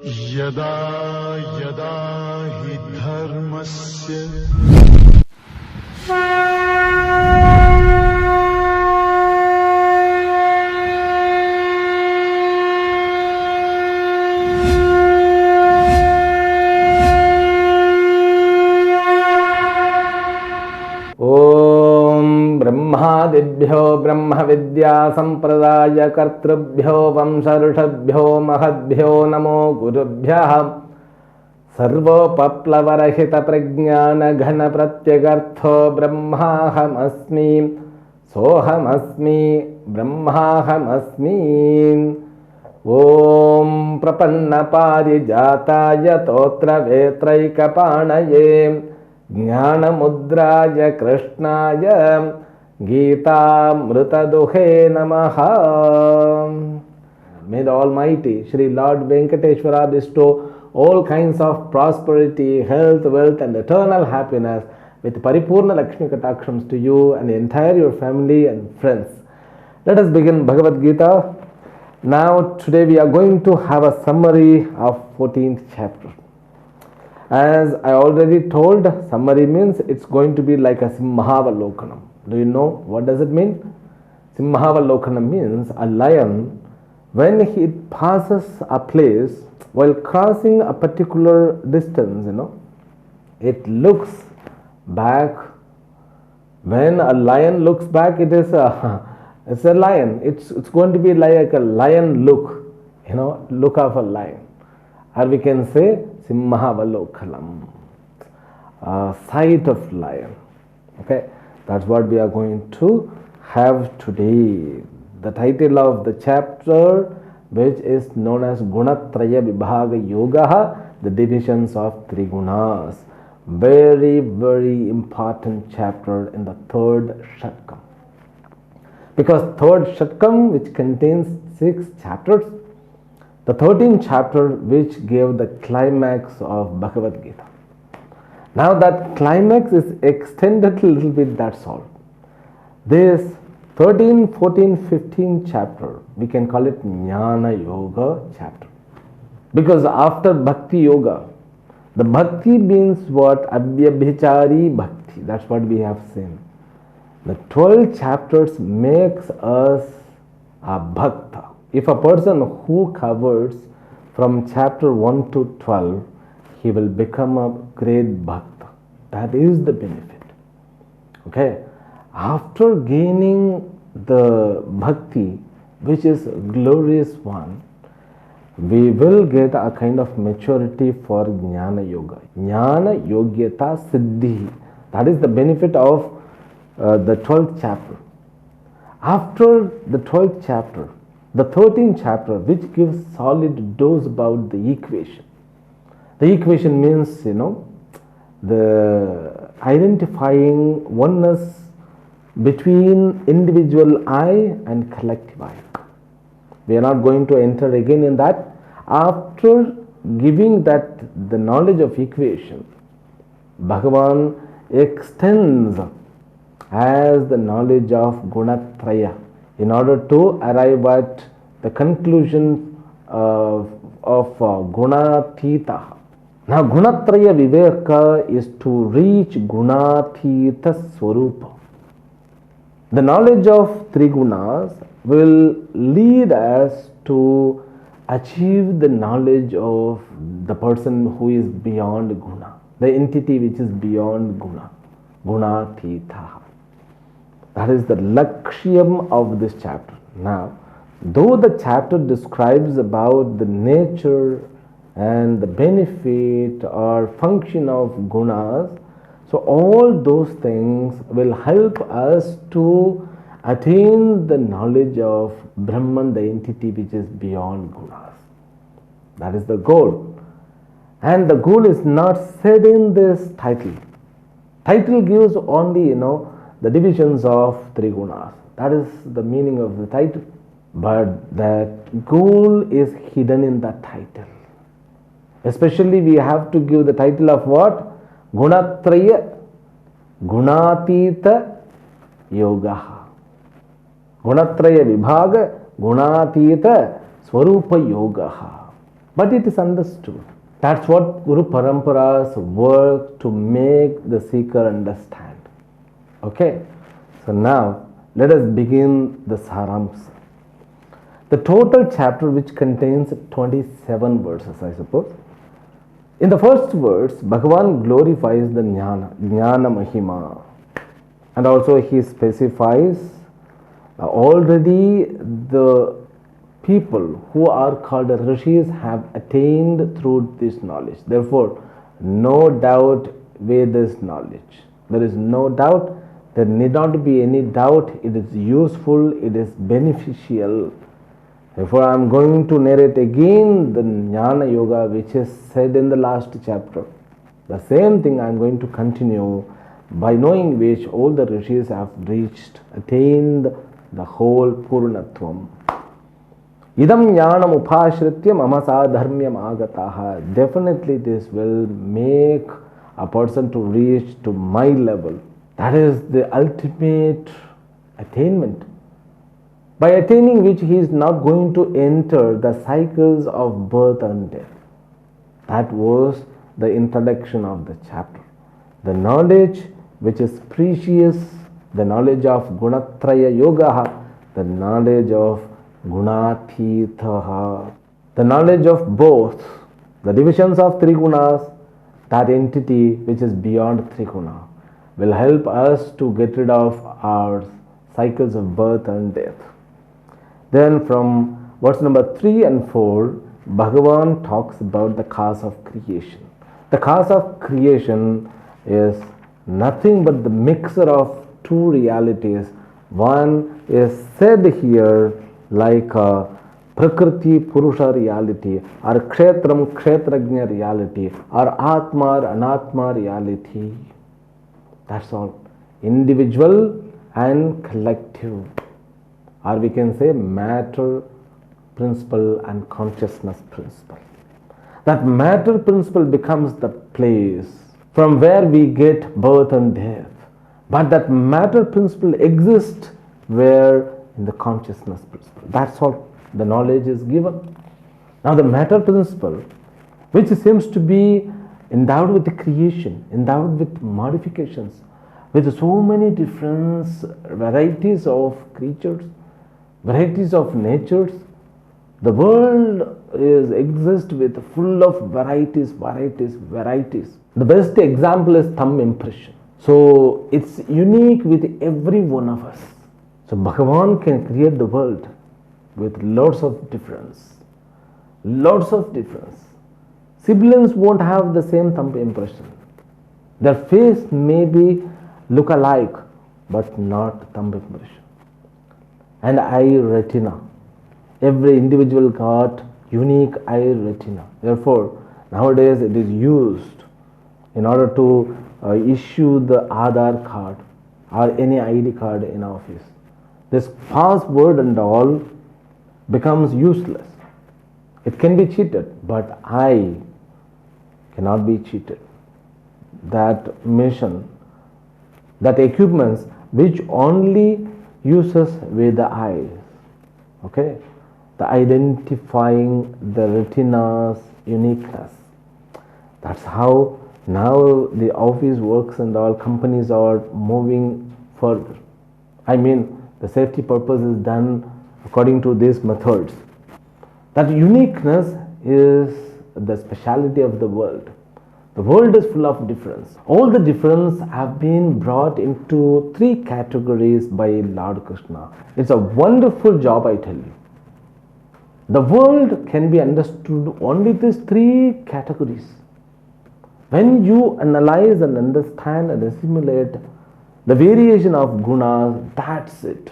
यदा यदा हि धर्मस्य ब्रह्मादिभ्यो ब्रह्म विद्या संप्रदाय कर्तृभ्यो वंशऋषभ्यो महद्भ्यो नमो गुरुभ्यः सर्वोपप्लवरहित प्रज्ञान घन प्रत्यगर्थो ब्रह्माहमस्मि सोहमस्मि ब्रह्माहमस्मि। ओम प्रपन्न पारिजाताय तोत्रवेत्रैकपाणये ज्ञानमुद्राय कृष्णाय गीतामृतदुहे नमः। May the Almighty Shri Lord Venkateshwara bestow all kinds of prosperity, health, wealth and eternal happiness with Paripurna Lakshmi Katakshams to you and the entire your family and friends. Let us begin Bhagavad Gita. Now today we are going to have a summary of 14th chapter. As I already told, summary means it's going to be like a Simhavalokanam. Do you know what does it mean? Simhavalokanam means a lion, when he passes a place, while crossing a particular distance, it looks back. When a lion looks back, it's a lion. It's going to be like a lion look, look of a lion. Or we can say Simhavalokanam, sight of lion. Okay, that's what we are going to have today. The title of the chapter, which is known as Gunatraya Vibhaga Yoga, the divisions of three gunas. Very, very important chapter in the third Shatkam. Because third Shatkam, which contains 6 chapters, the 13th chapter which gave the climax of Bhagavad Gita. Now that climax is extended a little bit, that's all. This 13, 14, 15 chapter, we can call it Jnana Yoga chapter. Because after Bhakti Yoga, the Bhakti means what? Avyabhichari Bhakti. That's what we have seen. The 12 chapters makes us a Bhakta. If a person who covers from chapter 1 to 12, he will become a great Bhakta. That is the benefit. Okay. After gaining the Bhakti, which is a glorious one, we will get a kind of maturity for Jnana Yoga. Jnana Yogyata Siddhi. That is the benefit of the 12th chapter. After the 12th chapter, the 13th chapter, which gives solid dose about the equation. The equation means, the identifying oneness between individual I and collective I. We are not going to enter again in that. After giving that the knowledge of equation, Bhagavan extends as the knowledge of Gunatraya in order to arrive at the conclusion of Gunathita. Now Gunatraya Viveka is to reach Gunathita Swarupa. The knowledge of three gunas will lead us to achieve the knowledge of the person who is beyond guna, the entity which is beyond guna, Gunathita. That is the lakshyam of this chapter. Now, though the chapter describes about the nature and the benefit or function of gunas, so all those things will help us to attain the knowledge of Brahman, the entity which is beyond gunas. That is the goal. And the goal is not said in this title. Title gives only, the divisions of three gunas. That is the meaning of the title. But that goal is hidden in that title. Especially we have to give the title of what? Gunatraya Gunatita Yoga. Gunatraya Vibhaga Gunatita Swarupa Yoga. but it is understood. That's what Guru Paramparas work to make the seeker understand. Okay, so now let us begin the Saramsa. The total chapter, which contains 27 verses, I suppose. In the first verse, Bhagavan glorifies the Jnana Mahima, and also he specifies already the people who are called rishis have attained through this knowledge. Therefore, no doubt with this knowledge. There is no doubt. There need not be any doubt. It is useful. It is beneficial. Therefore, I am going to narrate again the Jnana Yoga which is said in the last chapter. The same thing I am going to continue, by knowing which all the rishis have reached, attained the whole Purnatvam. Idam jnanam upashritya mama sadharmyam agataha. Definitely this will make a person to reach to my level. That is the ultimate attainment. By attaining which he is not going to enter the cycles of birth and death. That was the introduction of the chapter. The knowledge which is precious, the knowledge of Gunatraya Yoga, the knowledge of Gunathitaha, the knowledge of both, the divisions of three gunas, that entity which is beyond three guna, will help us to get rid of our cycles of birth and death. Then from verse number 3 and 4, Bhagavan talks about the cause of creation. The cause of creation is nothing but the mixture of two realities. One is said here like a Prakriti Purusha reality, or Kshetram Kshetrajna reality, or Atma or Anatma reality. That's all. Individual and collective, or we can say matter principle and consciousness principle. That matter principle becomes the place from where we get birth and death. But that matter principle exists where? In the consciousness principle. That's all. The knowledge is given. Now the matter principle, which seems to be endowed with the creation, endowed with modifications, with so many different varieties of creatures, varieties of natures. The world exists with full of varieties. The best example is thumb impression. So it's unique with every one of us. So Bhagavan can create the world with lots of difference. Siblings won't have the same thumb impression. Their face may be look alike, but not thumb impression. And eye retina. Every individual got unique eye retina. Therefore, nowadays it is used in order to issue the Aadhaar card or any ID card in office. This password and all becomes useless. It can be cheated, but eye cannot be cheated. That mission, that equipments which only uses with the eyes. Okay? The identifying the retina's uniqueness. That's how now the office works and all companies are moving further. I mean, the safety purpose is done according to these methods. That uniqueness is the speciality of the world. The world is full of difference. All the difference have been brought into three categories by Lord Krishna. It's a wonderful job, I tell you. The world can be understood only these three categories. When you analyze and understand and assimilate the variation of gunas, that's it.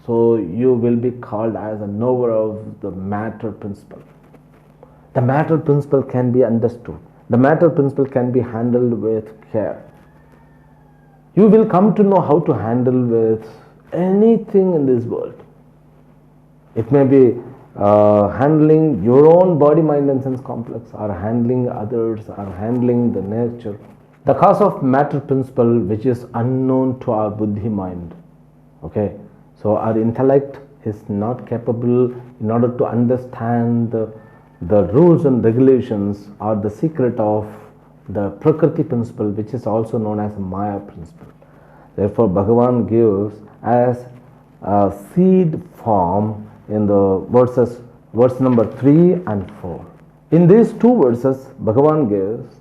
So you will be called as a knower of the matter principle. The matter principle can be understood. The matter principle can be handled with care. You will come to know how to handle with anything in this world. It may be handling your own body, mind and sense complex, or handling others, or handling the nature. The cause of matter principle which is unknown to our buddhi mind. Okay, so our intellect is not capable in order to understand the rules and regulations are the secret of the Prakriti principle, which is also known as Maya principle. Therefore, Bhagavan gives as a seed form in the verse number 3 and 4. In these two verses, Bhagavan gives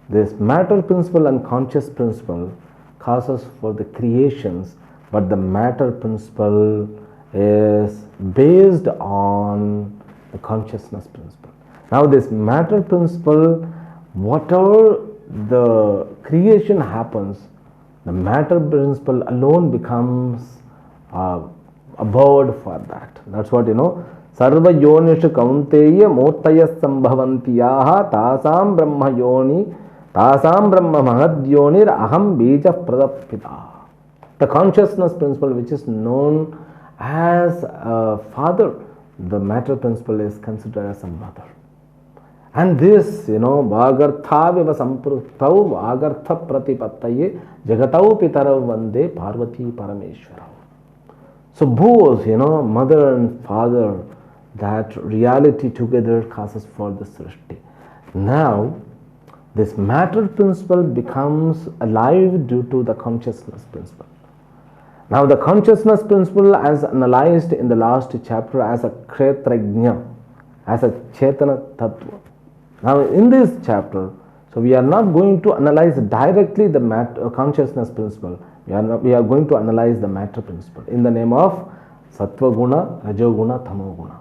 this matter principle and conscious principle causes for the creations, but the matter principle is based on the consciousness principle. Now, this matter principle, whatever the creation happens, the matter principle alone becomes a board for that. That's what Sarva yonishu kaunteya murtaya sambhavantiyaha tasam brahma yoni tasam brahma mahadyonir aham bija pradapita. The consciousness principle, which is known as a father, the matter principle is considered as a mother. And this, Bhagartha viva samprutau Bhagartha pratipattaye jagatau pitarav vande Parvati Parameshwarau. So both, mother and father, that reality together causes for the Srishti. Now, this matter principle becomes alive due to the consciousness principle. Now, the consciousness principle, as analyzed in the last chapter as a Kshetrajna, as a Chetana Tattva. Now, in this chapter, so we are not going to analyze directly the consciousness principle. We are going to analyze the matter principle in the name of Sattva Guna, Rajo Guna, Tamo Guna.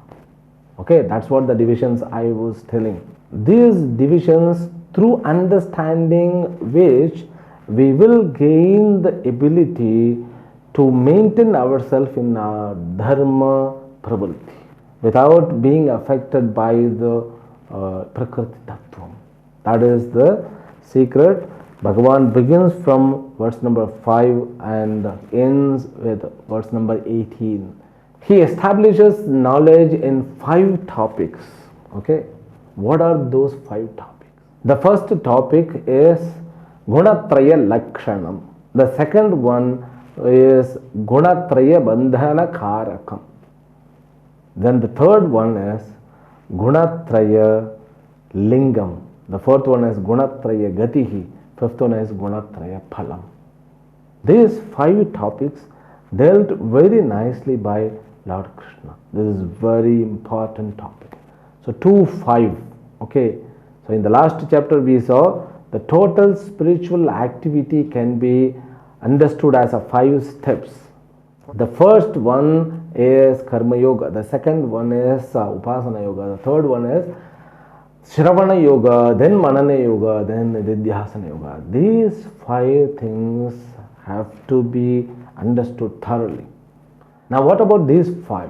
Okay, that's what the divisions I was telling. These divisions, through understanding which we will gain the ability to maintain ourselves in our dharma pravalti without being affected by the Prakriti Tattva. That is the secret. Bhagavan begins from verse number 5 and ends with verse number 18. He establishes knowledge in 5 topics. Okay, what are those 5 topics? The first topic is Gunatraya Lakshanam. The second one is Gunatraya Bandhana Karakam. Then the third one is Gunatraya Lingam. The fourth one is Gunatraya Gatihi. Fifth one is Gunatraya Phalam. These 5 topics dealt very nicely by Lord Krishna. This is very important topic. So 2, 5. Okay. So in the last chapter we saw the total spiritual activity can be understood as a 5 steps. The first one is Karma Yoga. The second one is Upasana Yoga. The third one is Shravana Yoga, then Manana Yoga, then Didhyasana Yoga. These 5 things have to be understood thoroughly. Now, what about these 5?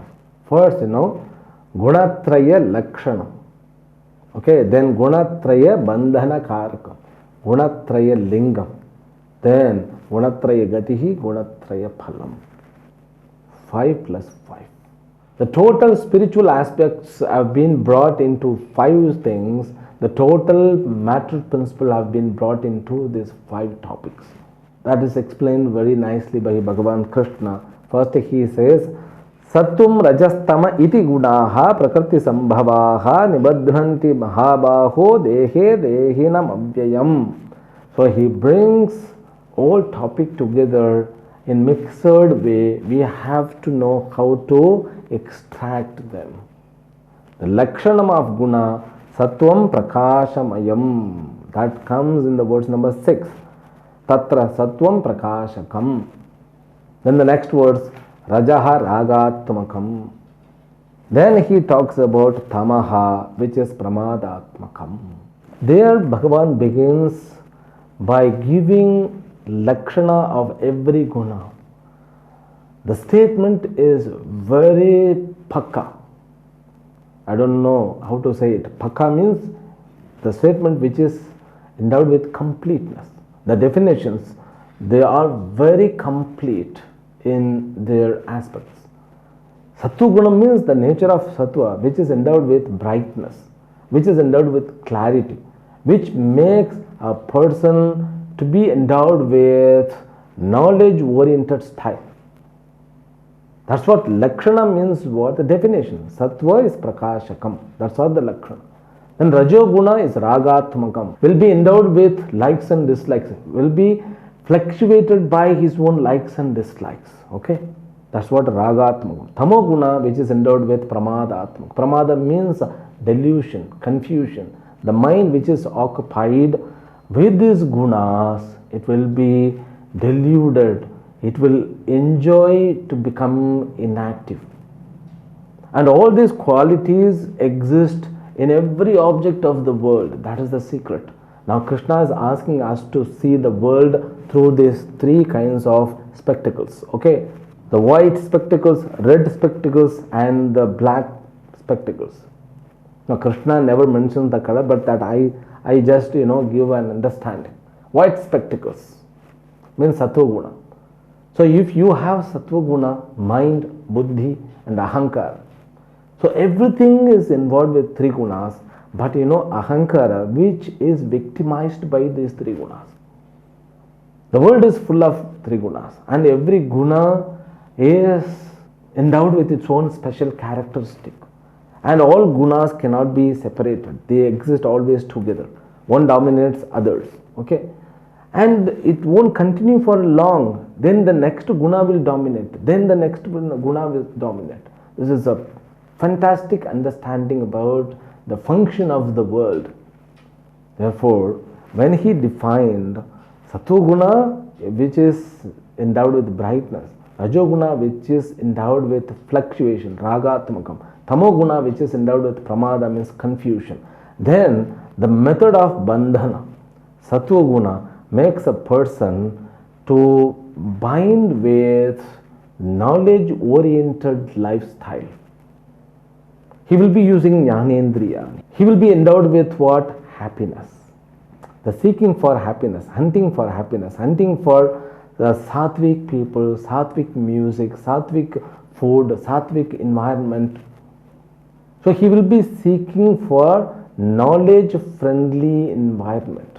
First, Gunatraya Lakshanam. Okay, then Gunatraya Bandhana Karakam, Gunatraya Lingam, then Gunatraya Gatihi, Gunatraya Phalam. 5 plus 5. The total spiritual aspects have been brought into 5 things. The total matter principle have been brought into these 5 topics. That is explained very nicely by Bhagavan Krishna. First he says, Sattum Rajastama iti gunaha prakriti sambhavaha nibadhanti mahabaho dehe dehinam abhyayam. So he brings all topic together in mixed way. We have to know how to extract them. The Lakshanam of Guna, Sattvam Prakashamayam, that comes in the verse number 6. Tatra Sattvam Prakashakam. Then the next words, Rajaha Ragatmakam. Then he talks about Tamaha, which is Pramadatmakam. There Bhagavan begins by giving Lakshana of every guna. The statement is very pakka. I don't know how to say it. Pakka means the statement which is endowed with completeness. The definitions, they are very complete in their aspects. Sattva guna means the nature of sattva, which is endowed with brightness, which is endowed with clarity, which makes a person to be endowed with knowledge-oriented style. That's what Lakshana means. What the definition? Sattva is Prakashakam. That's what the Lakshana. And Rajoguna is Ragatmakam, will be endowed with likes and dislikes, will be fluctuated by his own likes and dislikes. Okay, that's what Ragatmakam. Tamoguna, which is endowed with Pramadatmakam. Pramada means delusion, confusion. The mind which is occupied with these gunas, it will be deluded, it will enjoy to become inactive. And all these qualities exist in every object of the world. That is the secret. Now Krishna is asking us to see the world through these three kinds of spectacles. Okay, the white spectacles, red spectacles, and the black spectacles. Now Krishna never mentions the color, but that I just give an understanding. White spectacles means sattva guna. So if you have sattva guna, mind, buddhi, and ahankara, so everything is involved with three gunas, but ahankara, which is victimized by these three gunas. The world is full of three gunas, and every guna is endowed with its own special characteristic. And all gunas cannot be separated. They exist always together. One dominates others. Okay? And it won't continue for long. Then the next guna will dominate. Then the next guna will dominate. This is a fantastic understanding about the function of the world. Therefore, when he defined Sattva-guna, which is endowed with brightness, Rajoguna, which is endowed with fluctuation, Ragatmakam, Tamoguna, which is endowed with Pramada, means confusion, then the method of bandhana, Sattva-guna, makes a person to bind with knowledge-oriented lifestyle. He will be using Jnanendriya. He will be endowed with what? Happiness. The seeking for happiness, hunting for happiness, hunting for the sattvic people, sattvic music, sattvic food, sattvic environment. So he will be seeking for knowledge-friendly environment.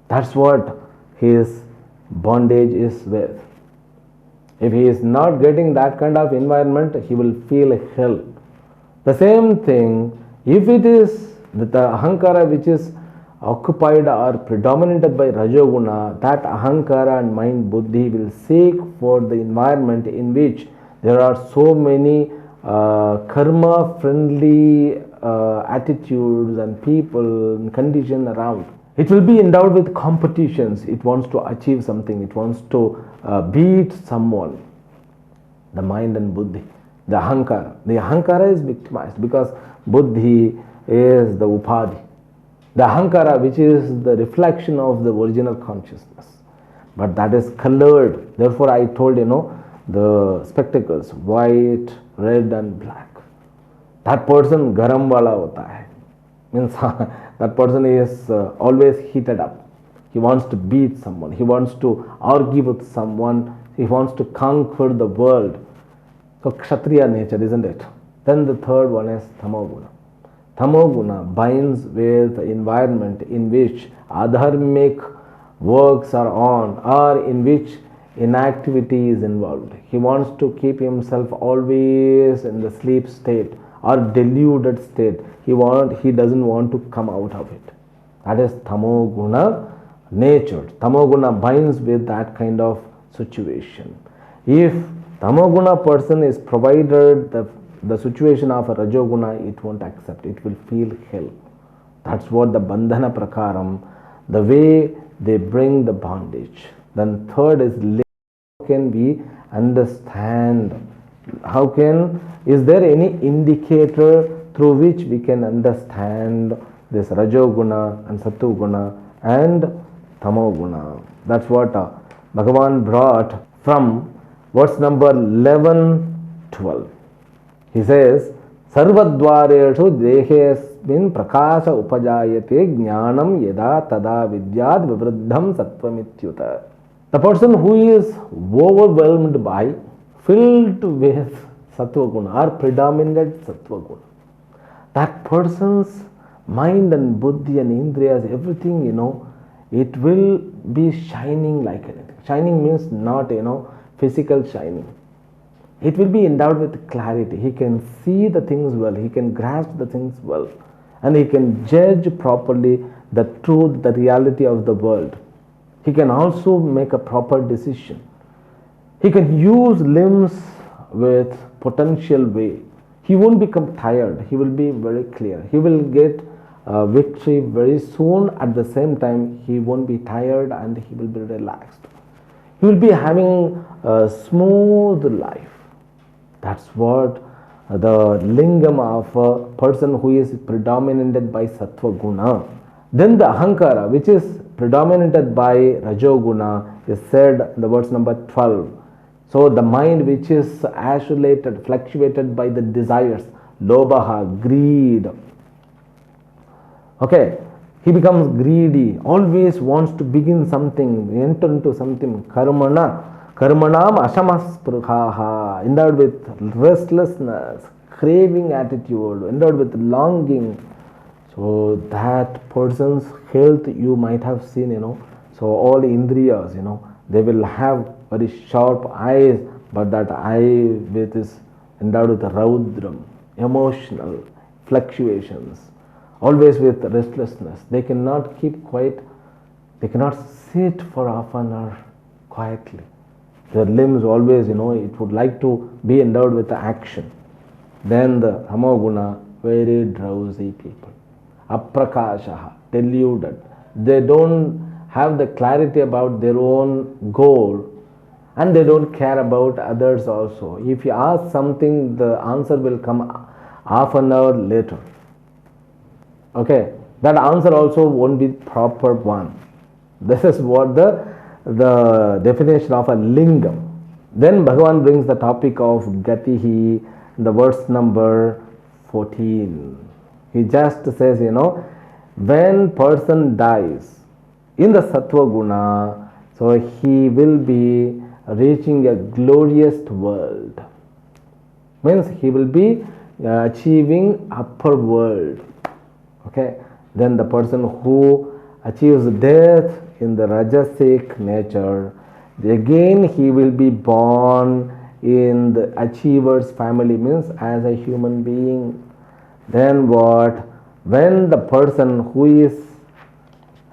That's what his bondage is with. If he is not getting that kind of environment, he will feel hell. The same thing, if it is the ahankara which is occupied or predominated by Rajoguna, that ahankara and mind buddhi will seek for the environment in which there are so many karma friendly attitudes and people and condition around. It will be endowed with competitions. It wants to achieve something. It wants to beat someone. The mind and buddhi. The ahankara. The ahankara is victimized because buddhi is the upadhi. The ahankara, which is the reflection of the original consciousness. But that is colored. Therefore, I told the spectacles, white, red and black. That person garam wala hota hai. Means that person is always heated up. He wants to beat someone. He wants to argue with someone. He wants to conquer the world. So kshatriya nature, isn't it? Then the third one is tamoguna. Tamoguna binds with the environment in which adharmic works are on or in which inactivity is involved. He wants to keep himself always in the sleep state or deluded state. He doesn't want to come out of it. That is tamoguna nature. Tamoguna binds with that kind of situation. If tamoguna person is provided the situation of a rajoguna, it won't accept. It will feel hell. That's what the bandhana prakaram, the way they bring the bondage. Then third is how can we understand? Is there any indicator through which we can understand this rajoguna and sattoguna and tamoguna? That's what Bhagavan brought from verse number 11, 12. He says, Sarvadvareshu dehesmin prakasha upajayate jnanam yada tada vidyad vivruddham sattvamityuta. The person who is overwhelmed by, filled with sattva-guna or predominant sattva-guna, that person's mind and buddhi and indriyas, everything, it will be shining like anything. Shining means not, physical shining. It will be endowed with clarity. He can see the things well. He can grasp the things well. and he can judge properly the truth, the reality of the world. He can also make a proper decision. He can use limbs with potential way. He won't become tired. He will be very clear. He will get victory very soon. At the same time, he won't be tired and he will be relaxed. He will be having a smooth life. That's what the lingam of a person who is predominated by sattva guna. Then the ahankara, which is predominated by rajoguna, is said in the verse number 12. So the mind which is isolated, fluctuated by the desires, lobha, greed. Okay, he becomes greedy, always wants to begin something, enter into something. Karmanam ashamasprukhaha, endowed with restlessness, craving attitude, endowed with longing. So that person's health you might have seen, so all indriyas, they will have very sharp eyes, but that eye with is endowed with raudram, emotional fluctuations, always with restlessness. They cannot keep quiet. They cannot sit for half an hour quietly. Their limbs always, it would like to be endowed with action. Then the Ramoguna, very drowsy people. Aprakashaha, deluded. They don't have the clarity about their own goal and they don't care about others also. If you ask something, the answer will come half an hour later. Okay, that answer also won't be proper one. This is what the definition of a lingam. Then Bhagavan brings the topic of gatihi, the verse number 14. He just says, when person dies in the sattva guna, so he will be reaching a glorious world. Means he will be achieving upper world. Okay, then the person who achieves death in the rajasic nature, again he will be born in the achiever's family, means as a human being. Then what? When the person who is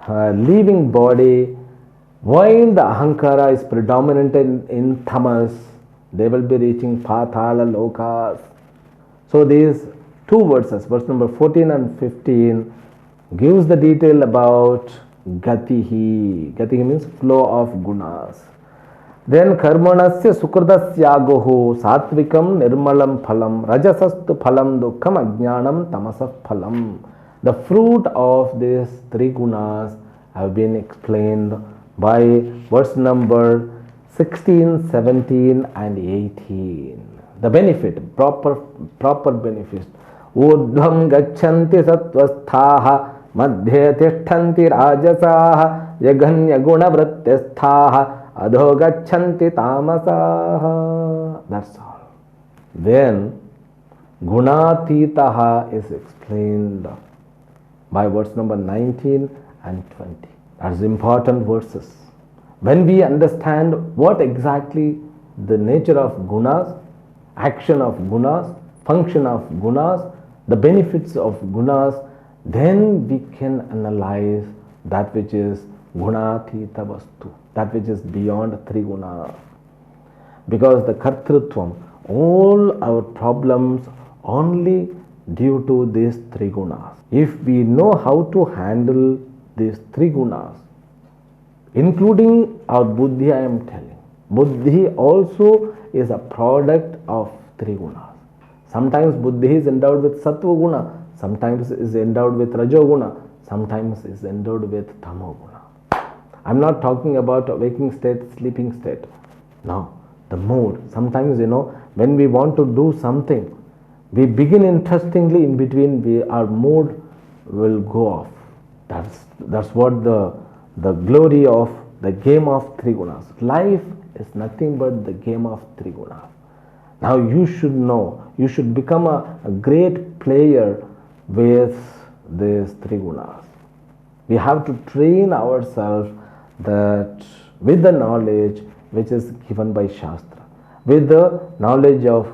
leaving body, while the ahankara is predominant in tamas, they will be reaching pathala lokas. So these two verses, verse number 14 and 15, gives the detail about gatihi. Gatihi means flow of gunas. Then karmanasya sukradasyagohu satvikam nirmalam phalam rajasastu phalam dukkham ajnanam tamasah phalam. The fruit of these three gunas have been explained by verse number 16, 17 and 18. The benefit, proper benefit. Urdhvam gacchanti sattvasthaha madhye tishthanti rajasaha yaganya guna vratyasthaha adho gacchanti tamasaha. That's all. Then gunatitaha is explained by verse number 19 and 20. That's important verses. When we understand what exactly the nature of gunas, action of gunas, function of gunas, the benefits of gunas, then we can analyze that which is gunatita vastu, that which is beyond three gunas. Because the kartrutvam, all our problems only due to these three gunas. If we know how to handle these three gunas, including our buddhi, I am telling, buddhi also is a product of three gunas. Sometimes buddhi is endowed with sattva guna, sometimes is endowed with rajoguna, sometimes is endowed with tamoguna. I am not talking about a waking state, sleeping state. No, the mood. Sometimes, when we want to do something, we begin interestingly, in between our mood will go off. That's what the glory of the game of three gunas. Life is nothing but the game of three gunas. Now you should know, you should become a great player with these three gunas. We have to train ourselves that with the knowledge which is given by Shastra, with the knowledge of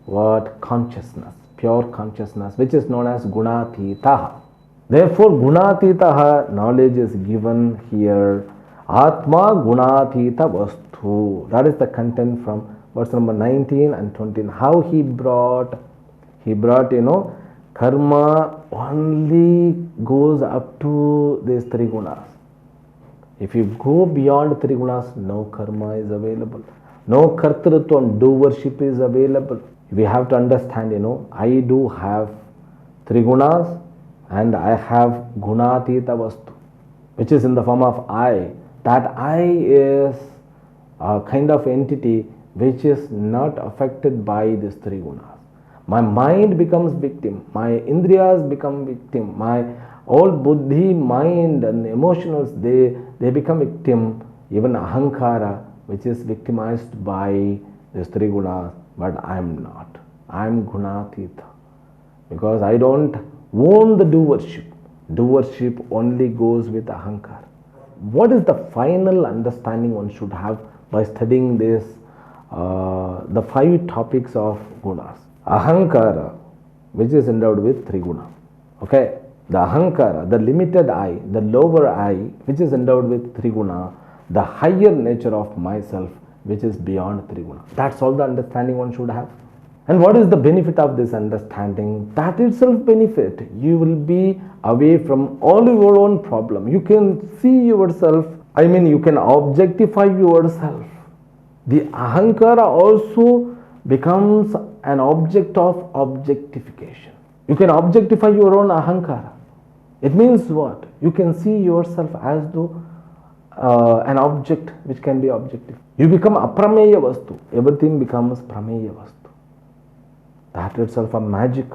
what? Consciousness, pure consciousness, which is known as Gunatitaha. Therefore, Gunatitaha knowledge is given here. Atma Gunatita Vastu. That is the content from verse number 19 and 20. How he brought, karma only goes up to these three gunas. If you go beyond three gunas, no karma is available. No kartrutva and doership is available. We have to understand, I do have three gunas and I have gunatita vastu, which is in the form of I. That I is a kind of entity which is not affected by these three gunas. My mind becomes victim, my indriyas become victim, my all buddhi, mind and emotions, they become victim. Even ahankara, which is victimized by these three gunas, but I am not. I am gunatita, because I don't own the doership. Doership only goes with ahankara. What is the final understanding one should have by studying this, the 5 topics of gunas? Ahankara, which is endowed with three guna. Okay, the ahankara, the limited I, the lower I, which is endowed with three guna, the higher nature of myself, which is beyond three guna. That's all the understanding one should have. And what is the benefit of this understanding? That itself benefit. You will be away from all your own problem. You can see yourself, you can objectify yourself. The ahankara also becomes an object of objectification. You can objectify your own ahankara. It means what? You can see yourself as though an object which can be objective. You become aprameya vastu. Everything becomes prameya vastu. That itself a magic.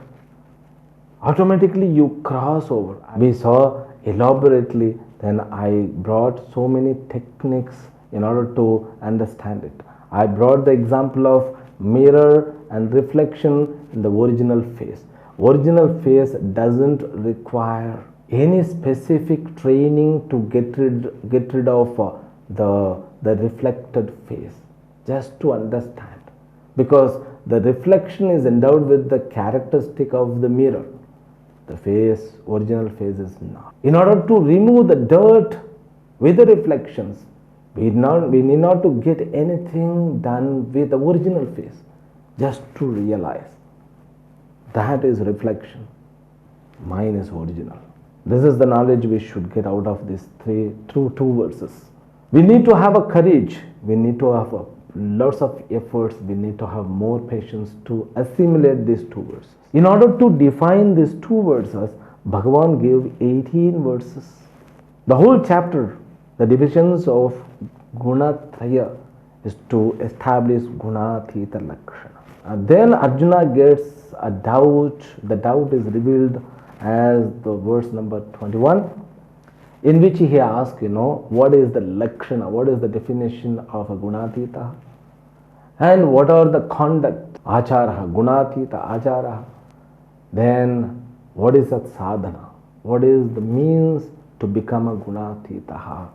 Automatically you cross over. We saw elaborately, then I brought so many techniques in order to understand it. I brought the example of mirror and reflection in the original face. Original face doesn't require any specific training to get rid of the reflected face, just to understand, because the reflection is endowed with the characteristic of the mirror. The face, original face is not. In order to remove the dirt with the reflections, we need not to get anything done with the original face, just to realize that is reflection, mine is original. This is the knowledge we should get out of these two verses. We need to have a courage, we need to have lots of efforts, we need to have more patience to assimilate these 2 verses. In order to define these 2 verses, Bhagavan gave 18 verses. The whole chapter, the divisions of Gunatraya, is to establish Gunathita Lakshana. Then Arjuna gets a doubt. The doubt is revealed as the verse number 21, in which he asks, what is the Lakshana, what is the definition of a Gunatita, and what are the conduct, Acharaha, Gunatita, Acharaha. Then what is that sadhana, what is the means to become a Gunatita.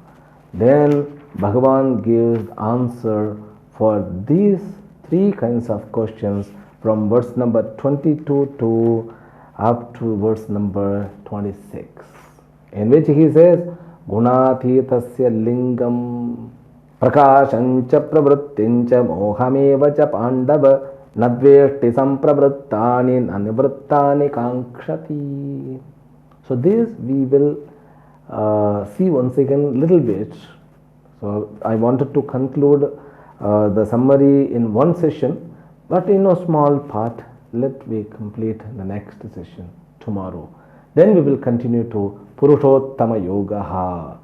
Then Bhagavan gives answer for these 3 kinds of questions from verse number 22 to up to verse number 26, in which he says, Gunathitasya lingam prakashancha pravrittincha mohamevacha pandava nadveshti sampravrittani nanivrittani kankshati. So this we will see once again little bit. So I wanted to conclude the summary in one session, but in a small part. Let me complete the next session tomorrow. Then we will continue to Purushottama Yoga.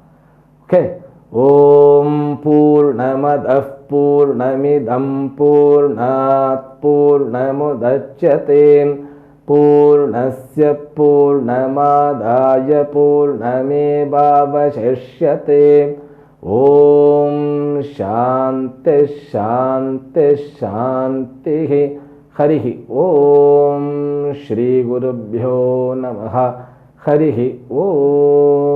Okay. Om Purnamadah Purnamidam Purnat Purnamudachyate Purnasya Purnamadaya Purnamevavashishyate. Om Shanti Shanti Shanti. Harihi Om Shri Gurubhyo Namaha. Harihi Om.